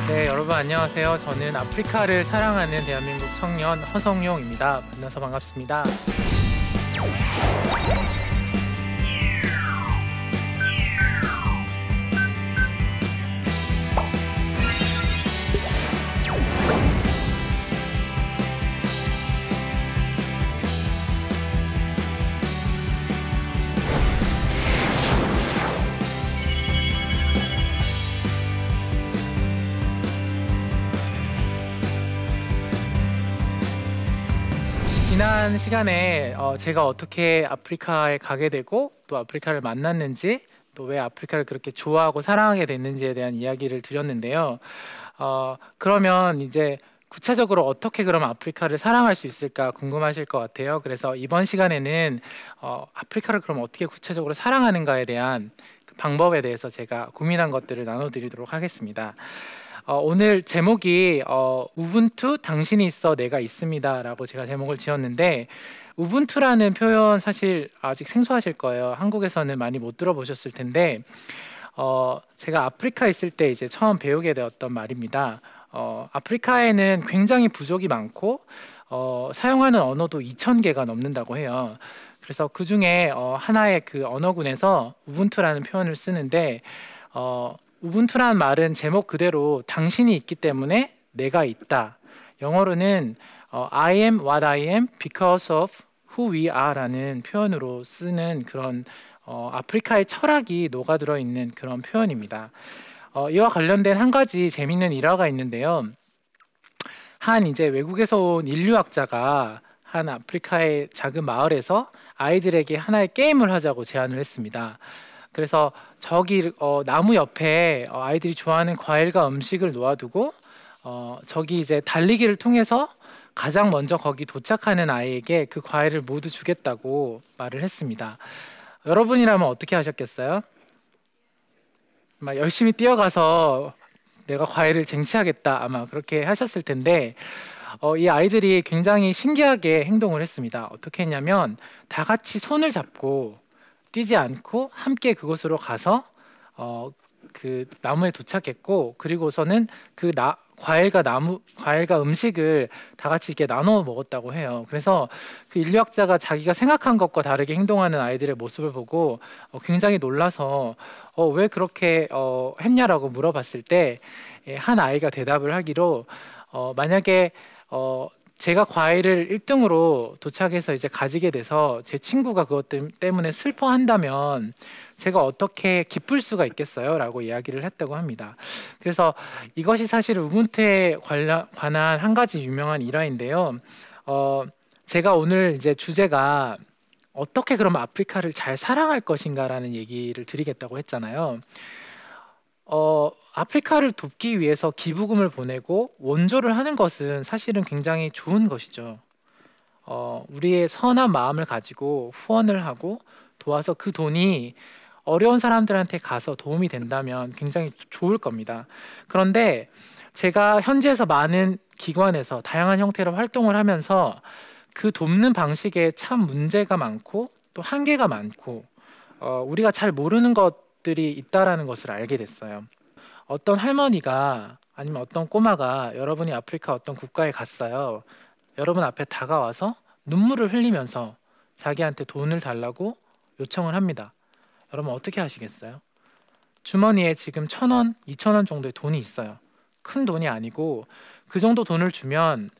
네, 여러분 안녕하세요. 저는 아프리카를 사랑하는 대한민국 청년 허성용입니다. 만나서 반갑습니다. 지난 시간에 제가 어떻게 아프리카에 가게 되고 또 아프리카를 만났는지 또 왜 아프리카를 그렇게 좋아하고 사랑하게 됐는지에 대한 이야기를 드렸는데요. 그러면 이제 구체적으로 어떻게 그럼 아프리카를 사랑할 수 있을까 궁금하실 것 같아요. 그래서 이번 시간에는 아프리카를 그럼 어떻게 구체적으로 사랑하는가에 대한 그 방법에 대해서 제가 고민한 것들을 나눠드리도록 하겠습니다. 오늘 제목이 우분투 당신이 있어 내가 있습니다 라고 제가 제목을 지었는데, 우분투라는 표현 사실 아직 생소하실 거예요. 한국에서는 많이 못 들어보셨을 텐데 제가 아프리카에 있을 때 이제 처음 배우게 되었던 말입니다. 아프리카에는 굉장히 부족이 많고 사용하는 언어도 2,000개가 넘는다고 해요. 그래서 그 중에 하나의 그 언어군에서 우분투라는 표현을 쓰는데, 우분투라는 말은 제목 그대로 당신이 있기 때문에 내가 있다. 영어로는 I am what I am because of who we are 라는 표현으로 쓰는 그런 아프리카의 철학이 녹아들어 있는 그런 표현입니다. 이와 관련된 한 가지 재밌는 일화가 있는데요. 한 이제 외국에서 온 인류학자가 한 아프리카의 작은 마을에서 아이들에게 하나의 게임을 하자고 제안을 했습니다. 그래서 저기 나무 옆에 아이들이 좋아하는 과일과 음식을 놓아두고 저기 이제 달리기를 통해서 가장 먼저 거기 도착하는 아이에게 그 과일을 모두 주겠다고 말을 했습니다. 여러분이라면 어떻게 하셨겠어요? 막 열심히 뛰어가서 내가 과일을 쟁취하겠다 아마 그렇게 하셨을 텐데, 이 아이들이 굉장히 신기하게 행동을 했습니다. 어떻게 했냐면 다 같이 손을 잡고 뛰지 않고 함께 그곳으로 가서 그 나무에 도착했고, 그리고서는 그 과일과 음식을 다 같이 이렇게 나눠 먹었다고 해요. 그래서 그 인류학자가 자기가 생각한 것과 다르게 행동하는 아이들의 모습을 보고 굉장히 놀라서 왜 그렇게 했냐라고 물어봤을 때 한 아이가 대답을 하기로 만약에 제가 과일을 1등으로 도착해서 이제 가지게 돼서 제 친구가 그것 때문에 슬퍼한다면 제가 어떻게 기쁠 수가 있겠어요? 라고 이야기를 했다고 합니다. 그래서 이것이 사실 우분투에 관한 한 가지 유명한 일화인데요. 제가 오늘 이제 주제가 어떻게 그럼 아프리카를 잘 사랑할 것인가라는 얘기를 드리겠다고 했잖아요. 아프리카를 돕기 위해서 기부금을 보내고 원조를 하는 것은 사실은 굉장히 좋은 것이죠. 우리의 선한 마음을 가지고 후원을 하고 도와서 그 돈이 어려운 사람들한테 가서 도움이 된다면 굉장히 좋을 겁니다. 그런데 제가 현지에서 많은 기관에서 다양한 형태로 활동을 하면서 그 돕는 방식에 참 문제가 많고 또 한계가 많고 우리가 잘 모르는 것들이 있다라는 것을 알게 됐어요. 어떤 할머니가 아니면 어떤 꼬마가 여러분이 아프리카 어떤 국가에 갔어요. 여러분 앞에 다가와서 눈물을 흘리면서 자기한테 돈을 달라고 요청을 합니다. 여러분 어떻게 하시겠어요? 주머니에 지금 1,000원, 2,000원 정도의 돈이 있어요. 큰 돈이 아니고 그 정도 돈을 주면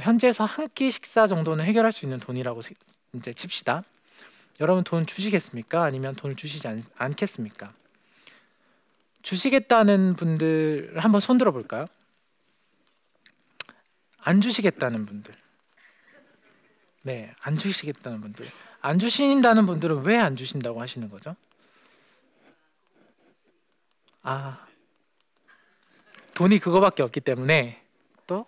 현지에서 한 끼 식사 정도는 해결할 수 있는 돈이라고 이제 칩시다. 여러분 돈 주시겠습니까? 아니면 돈을 주시지 않겠습니까? 주시겠다는 분들 한번 손 들어 볼까요? 안 주시겠다는 분들. 네, 안 주시겠다는 분들. 안 주신다는 분들은 왜 안 주신다고 하시는 거죠? 돈이 그거밖에 없기 때문에 또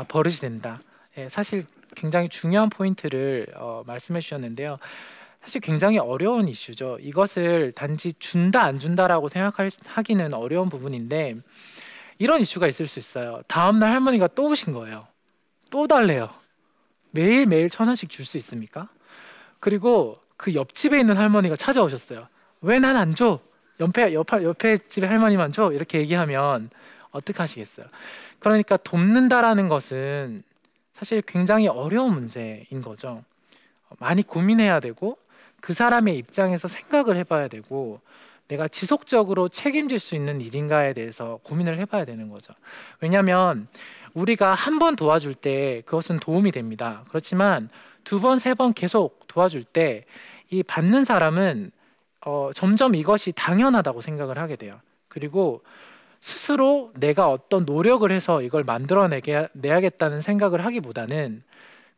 버릇이 된다. 네, 사실 굉장히 중요한 포인트를 말씀해 주셨는데요. 사실 굉장히 어려운 이슈죠. 이것을 단지 준다 안 준다라고 생각하기는 어려운 부분인데, 이런 이슈가 있을 수 있어요. 다음날 할머니가 또 오신 거예요. 또 달래요. 매일매일 1,000원씩 줄 수 있습니까? 그리고 그 옆집에 있는 할머니가 찾아오셨어요. 왜 난 안 줘? 옆에 집에 할머니만 줘? 이렇게 얘기하면 어떻게 하시겠어요? 그러니까 돕는다라는 것은 사실 굉장히 어려운 문제인 거죠. 많이 고민해야 되고 그 사람의 입장에서 생각을 해봐야 되고 내가 지속적으로 책임질 수 있는 일인가에 대해서 고민을 해봐야 되는 거죠. 왜냐하면 우리가 한 번 도와줄 때 그것은 도움이 됩니다. 그렇지만 두 번, 세 번 계속 도와줄 때 이 받는 사람은 점점 이것이 당연하다고 생각을 하게 돼요. 그리고 스스로 내가 어떤 노력을 해서 이걸 내야겠다는 생각을 하기보다는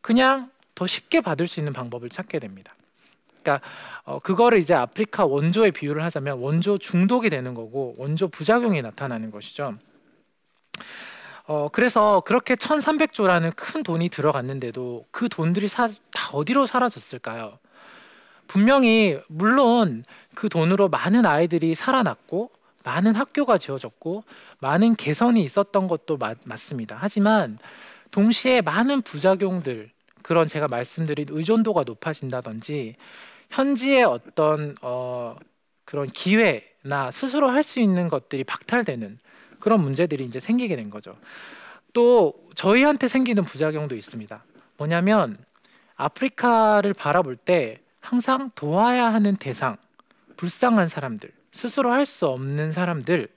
그냥 더 쉽게 받을 수 있는 방법을 찾게 됩니다. 그러니까 그거를 이제 아프리카 원조에 비유를 하자면 원조 중독이 되는 거고 원조 부작용이 나타나는 것이죠. 그래서 그렇게 1300조라는 큰 돈이 들어갔는데도 그 돈들이 다 어디로 사라졌을까요? 분명히 물론 그 돈으로 많은 아이들이 살아났고 많은 학교가 지어졌고 많은 개선이 있었던 것도 맞습니다. 하지만 동시에 많은 부작용들, 그런 제가 말씀드린 의존도가 높아진다든지 현지의 어떤 그런 기회나 스스로 할 수 있는 것들이 박탈되는 그런 문제들이 이제 생기게 된 거죠. 또 저희한테 생기는 부작용도 있습니다. 뭐냐면 아프리카를 바라볼 때 항상 도와야 하는 대상, 불쌍한 사람들, 스스로 할 수 없는 사람들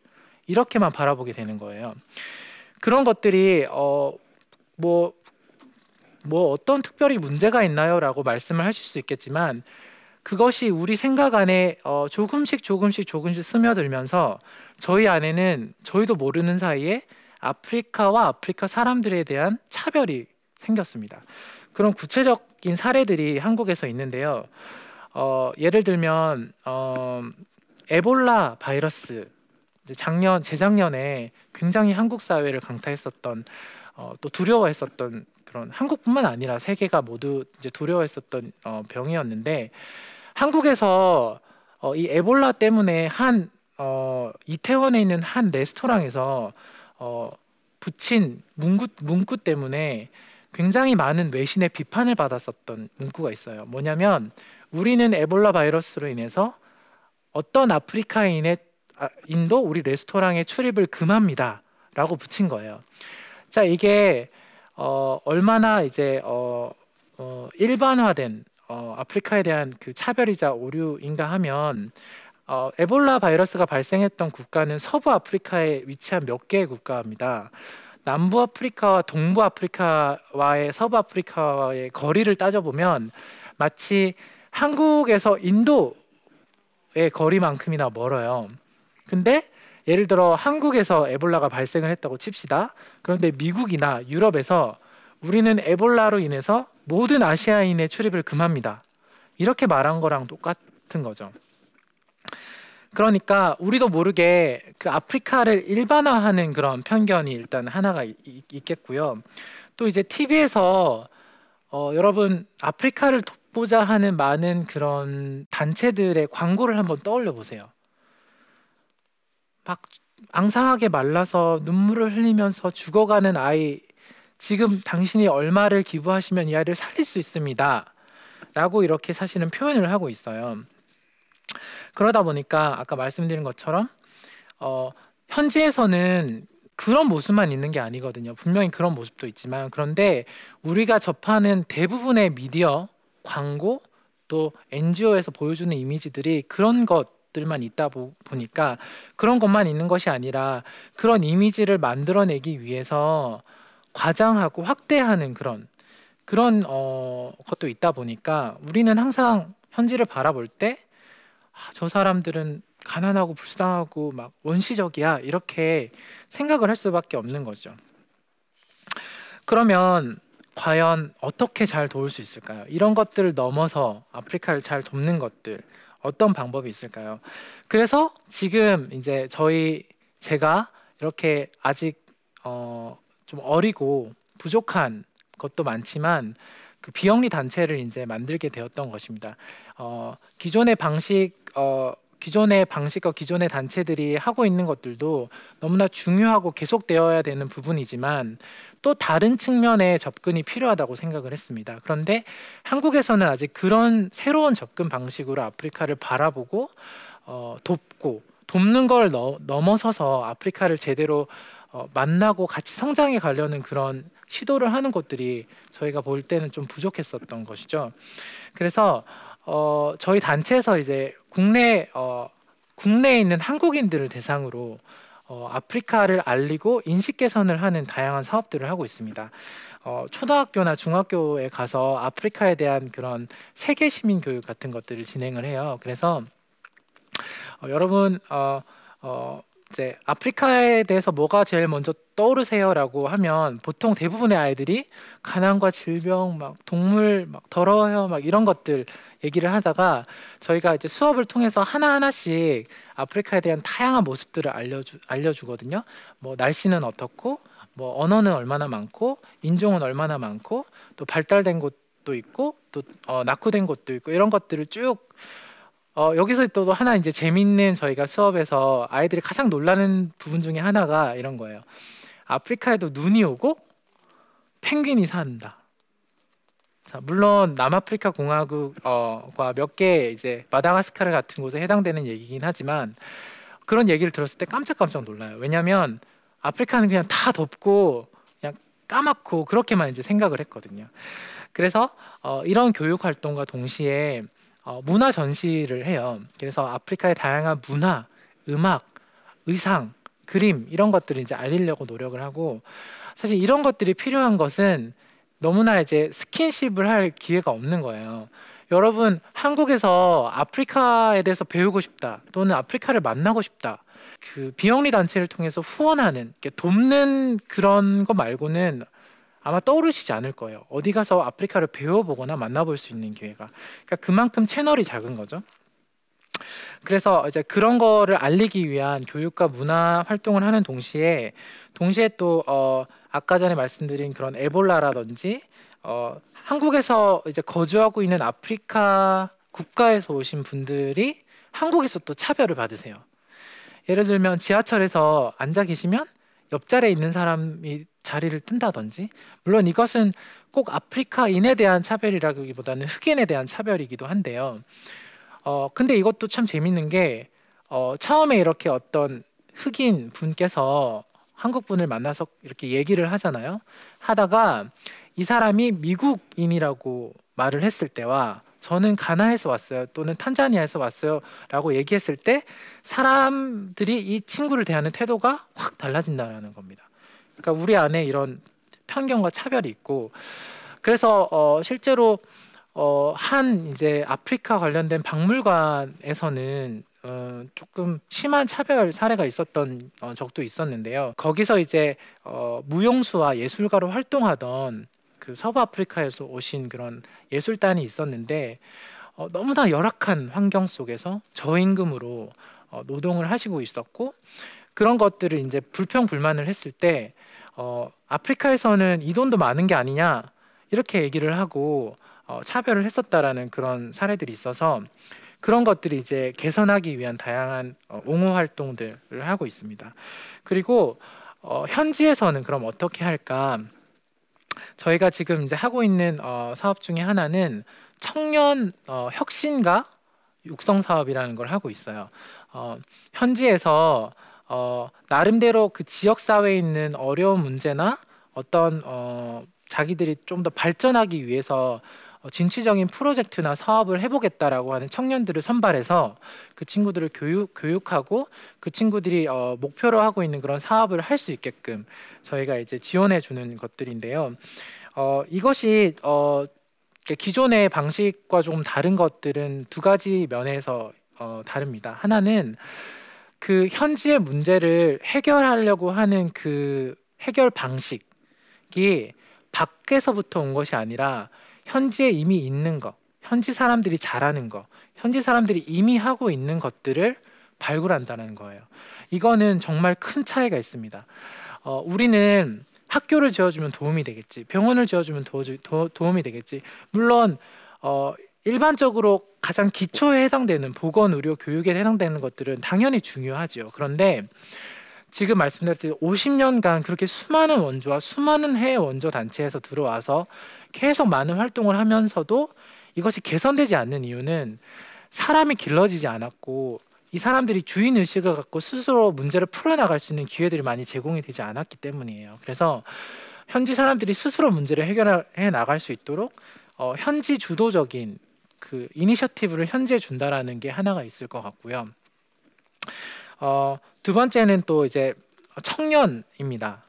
이렇게만 바라보게 되는 거예요. 그런 것들이 뭐 어떤 특별히 문제가 있나요? 라고 말씀을 하실 수 있겠지만 그것이 우리 생각 안에 조금씩 스며들면서 저희 안에는 저희도 모르는 사이에 아프리카와 아프리카 사람들에 대한 차별이 생겼습니다. 그런 구체적인 사례들이 한국에서 있는데요. 예를 들면 에볼라 바이러스, 재작년에 굉장히 한국 사회를 강타했었던 또 두려워했었던 그런, 한국뿐만 아니라 세계가 모두 이제 두려워했었던 병이었는데 한국에서 이 에볼라 때문에 이태원에 있는 한 레스토랑에서 붙인 문구 때문에 굉장히 많은 외신의 비판을 받았었던 문구가 있어요. 뭐냐면 우리는 에볼라 바이러스로 인해서 어떤 아프리카인도 우리 레스토랑에 출입을 금합니다 라고 붙인 거예요. 자, 이게 얼마나 이제 일반화된 아프리카에 대한 그 차별이자 오류인가 하면 에볼라 바이러스가 발생했던 국가는 서부 아프리카에 위치한 몇 개의 국가입니다. 남부 아프리카와 동부 아프리카와의 서부 아프리카와의 거리를 따져보면 마치 한국에서 인도의 거리만큼이나 멀어요. 근데 예를 들어 한국에서 에볼라가 발생을 했다고 칩시다. 그런데 미국이나 유럽에서 우리는 에볼라로 인해서 모든 아시아인의 출입을 금합니다. 이렇게 말한 거랑 똑같은 거죠. 그러니까 우리도 모르게 그 아프리카를 일반화하는 그런 편견이 일단 하나가 있겠고요. 또 이제 TV에서 여러분 아프리카를 돕고자 하는 많은 그런 단체들의 광고를 한번 떠올려 보세요. 막 앙상하게 말라서 눈물을 흘리면서 죽어가는 아이, 지금 당신이 얼마를 기부하시면 이 아이를 살릴 수 있습니다 라고 이렇게 사실은 표현을 하고 있어요. 그러다 보니까 아까 말씀드린 것처럼 현지에서는 그런 모습만 있는 게 아니거든요. 분명히 그런 모습도 있지만, 그런데 우리가 접하는 대부분의 미디어, 광고, 또 NGO에서 보여주는 이미지들이 그런 것들만 있다 보니까 그런 것만 있는 것이 아니라 그런 이미지를 만들어내기 위해서 과장하고 확대하는 그런 것도 있다 보니까 우리는 항상 현지를 바라볼 때 저 사람들은 가난하고 불쌍하고 막 원시적이야 이렇게 생각을 할 수밖에 없는 거죠. 그러면 과연 어떻게 잘 도울 수 있을까요? 이런 것들을 넘어서 아프리카를 잘 돕는 것들, 어떤 방법이 있을까요? 그래서 지금 이제 제가 이렇게 아직 좀 어리고 부족한 것도 많지만 그 비영리 단체를 이제 만들게 되었던 것입니다. 기존의 방식과 기존의 단체들이 하고 있는 것들도 너무나 중요하고 계속되어야 되는 부분이지만 또 다른 측면의 접근이 필요하다고 생각을 했습니다. 그런데 한국에서는 아직 그런 새로운 접근 방식으로 아프리카를 바라보고 돕는 걸 넘어서서 아프리카를 제대로 만나고 같이 성장해 가려는 그런 시도를 하는 것들이 저희가 볼 때는 좀 부족했었던 것이죠. 그래서 저희 단체에서 이제 국내에 있는 한국인들을 대상으로 아프리카를 알리고 인식 개선을 하는 다양한 사업들을 하고 있습니다. 초등학교나 중학교에 가서 아프리카에 대한 그런 세계 시민 교육 같은 것들을 진행을 해요. 그래서 여러분 이제 아프리카에 대해서 뭐가 제일 먼저 떠오르세요라고 하면 보통 대부분의 아이들이 가난과 질병, 막 동물, 막 더러워요, 막 이런 것들 얘기를 하다가 저희가 이제 수업을 통해서 하나하나씩 아프리카에 대한 다양한 모습들을 알려주거든요. 뭐 날씨는 어떻고, 뭐 언어는 얼마나 많고, 인종은 얼마나 많고, 또 발달된 곳도 있고, 또 낙후된 곳도 있고 이런 것들을 쭉 여기서 또 하나 이제 재밌는 저희가 수업에서 아이들이 가장 놀라는 부분 중에 하나가 이런 거예요. 아프리카에도 눈이 오고 펭귄이 산다. 자, 물론 남아프리카 공화국과 몇 개 이제 마다가스카르 같은 곳에 해당되는 얘기긴 하지만 그런 얘기를 들었을 때 깜짝깜짝 놀라요. 왜냐하면 아프리카는 그냥 다 덥고 그냥 까맣고 그렇게만 이제 생각을 했거든요. 그래서 이런 교육 활동과 동시에 문화 전시를 해요. 그래서 아프리카의 다양한 문화, 음악, 의상, 그림 이런 것들을 이제 알리려고 노력을 하고 사실 이런 것들이 필요한 것은 너무나 이제 스킨십을 할 기회가 없는 거예요. 여러분 한국에서 아프리카에 대해서 배우고 싶다 또는 아프리카를 만나고 싶다 그 비영리 단체를 통해서 후원하는 돕는 그런 거 말고는 아마 떠오르시지 않을 거예요. 어디 가서 아프리카를 배워보거나 만나볼 수 있는 기회가. 그러니까 그만큼 채널이 작은 거죠. 그래서 이제 그런 거를 알리기 위한 교육과 문화 활동을 하는 동시에 또 아까 전에 말씀드린 그런 에볼라라든지 한국에서 이제 거주하고 있는 아프리카 국가에서 오신 분들이 한국에서 또 차별을 받으세요. 예를 들면 지하철에서 앉아 계시면 옆자리에 있는 사람이 자리를 뜬다든지 물론 이것은 꼭 아프리카인에 대한 차별이라기보다는 흑인에 대한 차별이기도 한데요. 근데 이것도 참 재밌는 게 처음에 이렇게 어떤 흑인 분께서 한국 분을 만나서 이렇게 얘기를 하잖아요. 하다가 이 사람이 미국인이라고 말을 했을 때와 저는 가나에서 왔어요 또는 탄자니아에서 왔어요 라고 얘기했을 때 사람들이 이 친구를 대하는 태도가 확 달라진다는 겁니다. 그러니까 우리 안에 이런 편견과 차별이 있고 그래서 실제로 한 이제 아프리카 관련된 박물관에서는 조금 심한 차별 사례가 있었던 적도 있었는데요. 거기서 이제 무용수와 예술가로 활동하던 그 서부 아프리카에서 오신 그런 예술단이 있었는데 너무나 열악한 환경 속에서 저임금으로 노동을 하시고 있었고 그런 것들을 이제 불평불만을 했을 때 아프리카에서는 이 돈도 많은 게 아니냐 이렇게 얘기를 하고 차별을 했었다라는 그런 사례들이 있어서 그런 것들이 이제 개선하기 위한 다양한 옹호 활동들을 하고 있습니다. 그리고 현지에서는 그럼 어떻게 할까? 저희가 지금 이제 하고 있는 사업 중에 하나는 청년 혁신가 육성 사업이라는 걸 하고 있어요. 현지에서 나름대로 그 지역 사회에 있는 어려운 문제나 어떤 자기들이 좀 더 발전하기 위해서 진취적인 프로젝트나 사업을 해보겠다라고 하는 청년들을 선발해서 그 친구들을 교육하고 그 친구들이 목표로 하고 있는 그런 사업을 할 수 있게끔 저희가 이제 지원해 주는 것들인데요. 이것이 기존의 방식과 조금 다른 것들은 두 가지 면에서 다릅니다. 하나는 그 현지의 문제를 해결하려고 하는 그 해결 방식이 밖에서부터 온 것이 아니라 현지에 이미 있는 거, 현지 사람들이 잘하는 거, 현지 사람들이 이미 하고 있는 것들을 발굴한다는 거예요. 이거는 정말 큰 차이가 있습니다. 우리는 학교를 지어주면 도움이 되겠지, 병원을 지어주면 도움이 되겠지. 물론 일반적으로 가장 기초에 해당되는 보건, 의료, 교육에 해당되는 것들은 당연히 중요하죠. 그런데 지금 말씀드렸듯이 50년간 그렇게 수많은 원조와 수많은 해외 원조 단체에서 들어와서 계속 많은 활동을 하면서도 이것이 개선되지 않는 이유는 사람이 길러지지 않았고 이 사람들이 주인 의식을 갖고 스스로 문제를 풀어나갈 수 있는 기회들이 많이 제공이 되지 않았기 때문이에요. 그래서 현지 사람들이 스스로 문제를 해결해 나갈 수 있도록 현지 주도적인 그 이니셔티브를 현지에 준다라는 게 하나가 있을 것 같고요. 두 번째는 또 이제 청년입니다.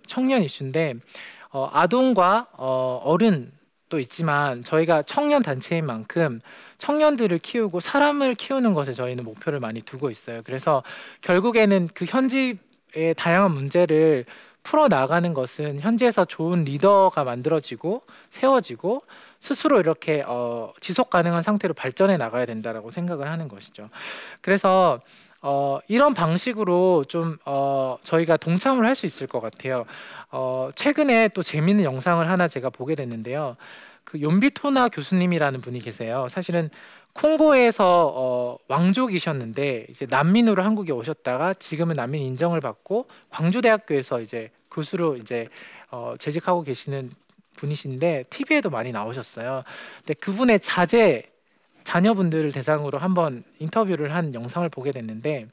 청년 이슈인데 아동과 어른도 있지만 저희가 청년 단체인 만큼 청년들을 키우고 사람을 키우는 것에 저희는 목표를 많이 두고 있어요. 그래서 결국에는 그 현지의 다양한 문제를 풀어 나가는 것은 현지에서 좋은 리더가 만들어지고 세워지고 스스로 이렇게 지속 가능한 상태로 발전해 나가야 된다라고 생각을 하는 것이죠. 그래서 이런 방식으로 좀 저희가 동참을 할 수 있을 것 같아요. 최근에 또 재미있는 영상을 하나 제가 보게 됐는데요. 그 욘비토나 교수님이라는 분이 계세요. 사실은 콩고에서 왕족이셨는데 이제 난민으로 한국에 오셨다가 지금은 난민 인정을 받고 광주대학교에서 이제 교수로 이제 재직하고 계시는 분이신데 TV에도 많이 나오셨어요. 근데 그분의 자녀분들을 대상으로 한번 인터뷰를 한 영상을 보게 됐는데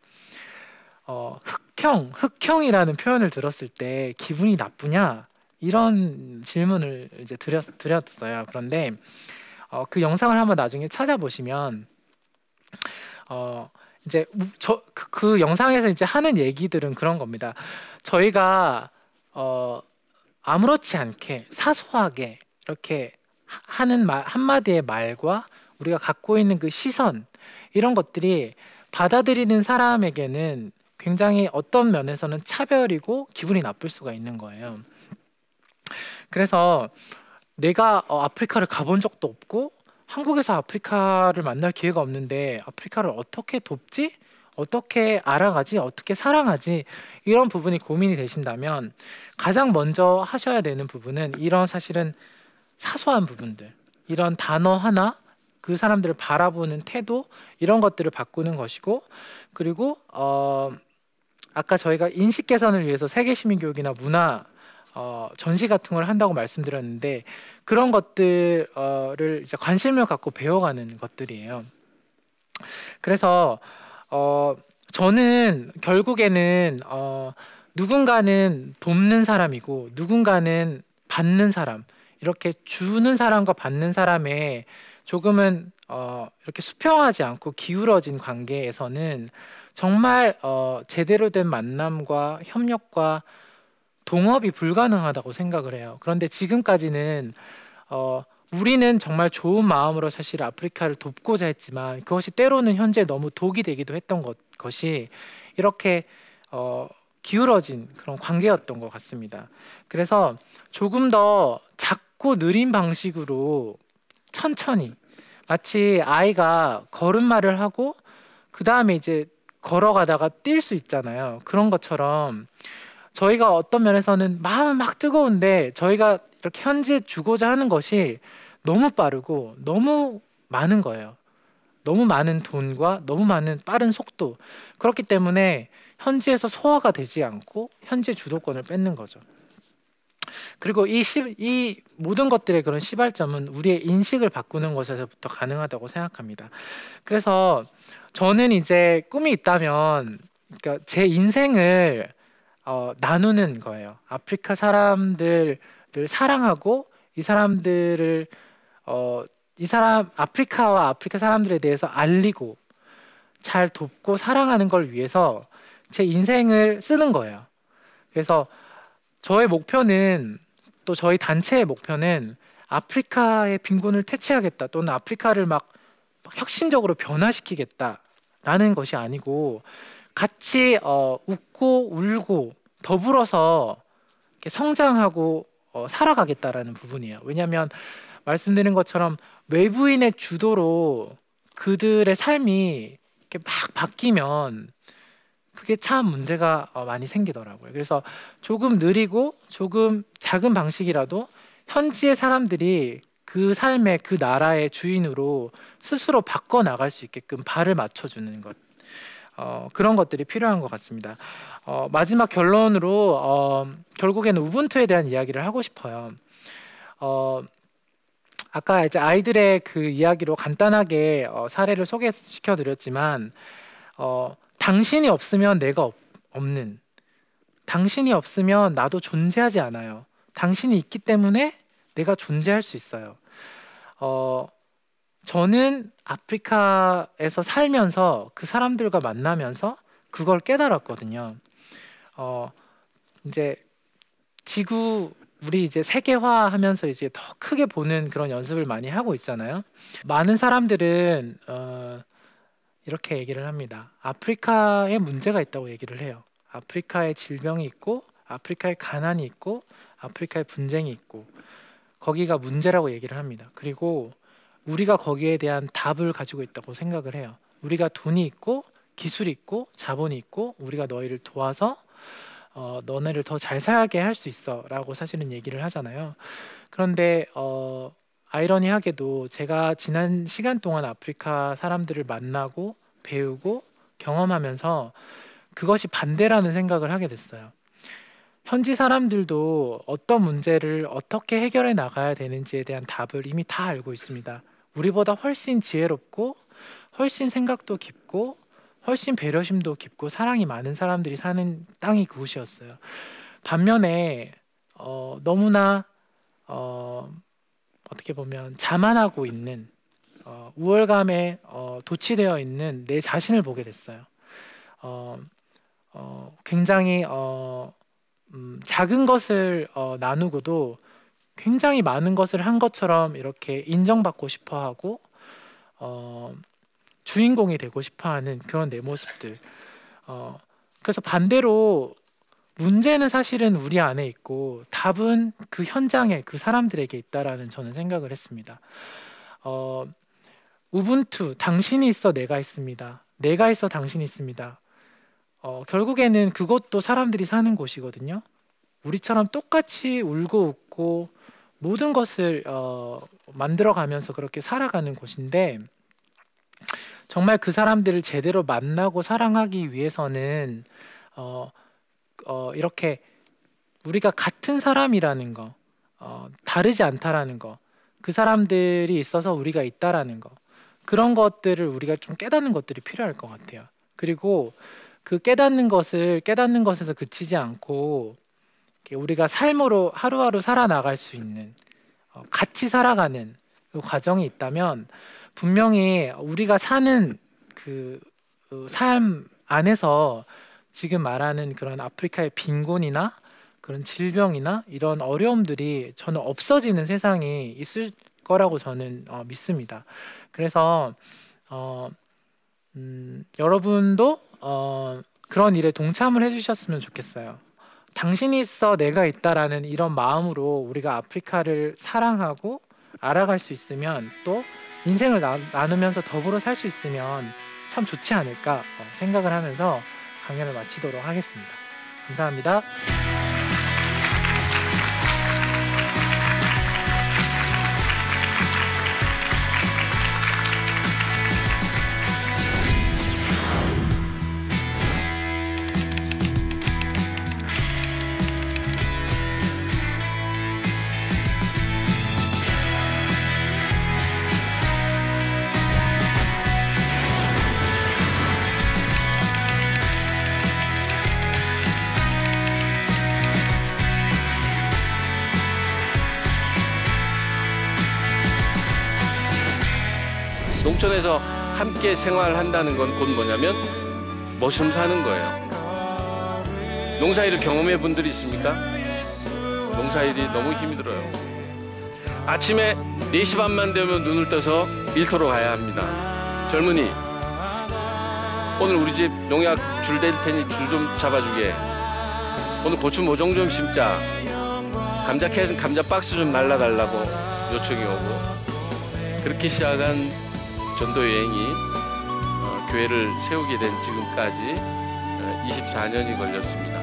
흑형이라는 표현을 들었을 때 기분이 나쁘냐 이런 질문을 이제 드렸어요. 그런데 그 영상을 한번 나중에 찾아보시면 이제 그 영상에서 이제 하는 얘기들은 그런 겁니다. 저희가 아무렇지 않게 사소하게 이렇게 하는 말 한마디의 말과 우리가 갖고 있는 그 시선 이런 것들이 받아들이는 사람에게는 굉장히 어떤 면에서는 차별이고 기분이 나쁠 수가 있는 거예요. 그래서 내가 아프리카를 가본 적도 없고 한국에서 아프리카를 만날 기회가 없는데 아프리카를 어떻게 돕지? 어떻게 알아가지? 어떻게 사랑하지? 이런 부분이 고민이 되신다면 가장 먼저 하셔야 되는 부분은 이런 사실은 사소한 부분들, 이런 단어 하나, 그 사람들을 바라보는 태도 이런 것들을 바꾸는 것이고, 그리고 아까 저희가 인식 개선을 위해서 세계시민교육이나 문화 전시 같은 걸 한다고 말씀드렸는데 그런 것들을 이제 관심을 갖고 배워가는 것들이에요. 그래서 저는 결국에는 누군가는 돕는 사람이고 누군가는 받는 사람, 이렇게 주는 사람과 받는 사람의 조금은 이렇게 수평하지 않고 기울어진 관계에서는 정말 제대로 된 만남과 협력과 동업이 불가능하다고 생각을 해요. 그런데 지금까지는 우리는 정말 좋은 마음으로 사실 아프리카를 돕고자 했지만 그것이 때로는 현재 너무 독이 되기도 했던 것이 이렇게 기울어진 그런 관계였던 것 같습니다. 그래서 조금 더 작고 느린 방식으로 천천히, 마치 아이가 걸음마를 하고 그 다음에 이제 걸어가다가 뛸 수 있잖아요. 그런 것처럼 저희가 어떤 면에서는 마음은 막 뜨거운데 저희가 이렇게 현지에 주고자 하는 것이 너무 빠르고 너무 많은 거예요. 너무 많은 돈과 너무 많은 빠른 속도. 그렇기 때문에 현지에서 소화가 되지 않고 현지 주도권을 뺏는 거죠. 그리고 이 모든 것들의 그런 시발점은 우리의 인식을 바꾸는 것에서부터 가능하다고 생각합니다. 그래서 저는 이제 꿈이 있다면, 그러니까 제 인생을 나누는 거예요. 아프리카 사람들을 사랑하고 이 사람들을 아프리카와 아프리카 사람들에 대해서 알리고 잘 돕고 사랑하는 걸 위해서 제 인생을 쓰는 거예요. 그래서 저의 목표는, 또 저희 단체의 목표는 아프리카의 빈곤을 퇴치하겠다 또는 아프리카를 막 혁신적으로 변화시키겠다라는 것이 아니고 같이 웃고 울고 더불어서 이렇게 성장하고 살아가겠다라는 부분이에요. 왜냐하면 말씀드린 것처럼 외부인의 주도로 그들의 삶이 이렇게 막 바뀌면 그게 참 문제가 많이 생기더라고요. 그래서 조금 느리고 조금 작은 방식이라도 현지의 사람들이 그 삶의 그 나라의 주인으로 스스로 바꿔나갈 수 있게끔 발을 맞춰주는 것, 그런 것들이 필요한 것 같습니다. 마지막 결론으로 결국에는 우분투에 대한 이야기를 하고 싶어요. 아까 이제 아이들의 그 이야기로 간단하게 사례를 소개시켜 드렸지만 당신이 없으면 내가 없는, 당신이 없으면 나도 존재하지 않아요. 당신이 있기 때문에 내가 존재할 수 있어요. 저는 아프리카에서 살면서 그 사람들과 만나면서 그걸 깨달았거든요. 이제 우리 이제 세계화하면서 이제 더 크게 보는 그런 연습을 많이 하고 있잖아요. 많은 사람들은 이렇게 얘기를 합니다. 아프리카에 문제가 있다고 얘기를 해요. 아프리카에 질병이 있고, 아프리카에 가난이 있고, 아프리카에 분쟁이 있고, 거기가 문제라고 얘기를 합니다. 그리고 우리가 거기에 대한 답을 가지고 있다고 생각을 해요. 우리가 돈이 있고, 기술이 있고, 자본이 있고, 우리가 너희를 도와서 너네를 더 잘 살게 할 수 있어 라고 사실은 얘기를 하잖아요. 그런데 아이러니하게도 제가 지난 시간 동안 아프리카 사람들을 만나고 배우고 경험하면서 그것이 반대라는 생각을 하게 됐어요. 현지 사람들도 어떤 문제를 어떻게 해결해 나가야 되는지에 대한 답을 이미 다 알고 있습니다. 우리보다 훨씬 지혜롭고 훨씬 생각도 깊고 훨씬 배려심도 깊고 사랑이 많은 사람들이 사는 땅이 그곳이었어요. 반면에 너무나 어떻게 보면 자만하고 있는 우월감에 도취되어 있는 내 자신을 보게 됐어요. 굉장히 작은 것을 나누고도 굉장히 많은 것을 한 것처럼 이렇게 인정받고 싶어하고 주인공이 되고 싶어하는 그런 내 모습들. 그래서 반대로 문제는 사실은 우리 안에 있고 답은 그 현장에 그 사람들에게 있다라는 저는 생각을 했습니다. 우분투, 당신이 있어 내가 있습니다. 내가 있어 당신이 있습니다. 결국에는 그것도 사람들이 사는 곳이거든요. 우리처럼 똑같이 울고 웃고 모든 것을 만들어가면서 그렇게 살아가는 곳인데, 정말 그 사람들을 제대로 만나고 사랑하기 위해서는 이렇게 우리가 같은 사람이라는 거, 다르지 않다라는 거, 그 사람들이 있어서 우리가 있다라는 거, 그런 것들을 우리가 좀 깨닫는 것들이 필요할 것 같아요. 그리고 그 깨닫는 것에서 그치지 않고 우리가 삶으로 하루하루 살아나갈 수 있는, 같이 살아가는 그 과정이 있다면 분명히 우리가 사는 그 삶 안에서 지금 말하는 그런 아프리카의 빈곤이나 그런 질병이나 이런 어려움들이 저는 없어지는 세상이 있을 거라고 저는 믿습니다. 그래서 여러분도 그런 일에 동참을 해주셨으면 좋겠어요. 당신이 있어 내가 있다라는 이런 마음으로 우리가 아프리카를 사랑하고 알아갈 수 있으면, 또 인생을 나누면서 더불어 살 수 있으면 참 좋지 않을까 생각을 하면서 강연을 마치도록 하겠습니다. 감사합니다. 농촌에서 함께 생활한다는 건 곧 뭐냐면 머슴 사는 거예요. 농사일을 경험해 본 분들이 있습니까? 농사일이 너무 힘이 들어요. 아침에 4시 반만 되면 눈을 떠서 일터로 가야 합니다. 젊은이, 오늘 우리 집 농약 줄 댈 테니 줄 좀 잡아주게. 오늘 고추 모종 좀 심자. 감자 캐서 감자 박스 좀 날라달라고 요청이 오고, 그렇게 시작한 전도 여행이 교회를 세우게 된 지금까지 24년이 걸렸습니다.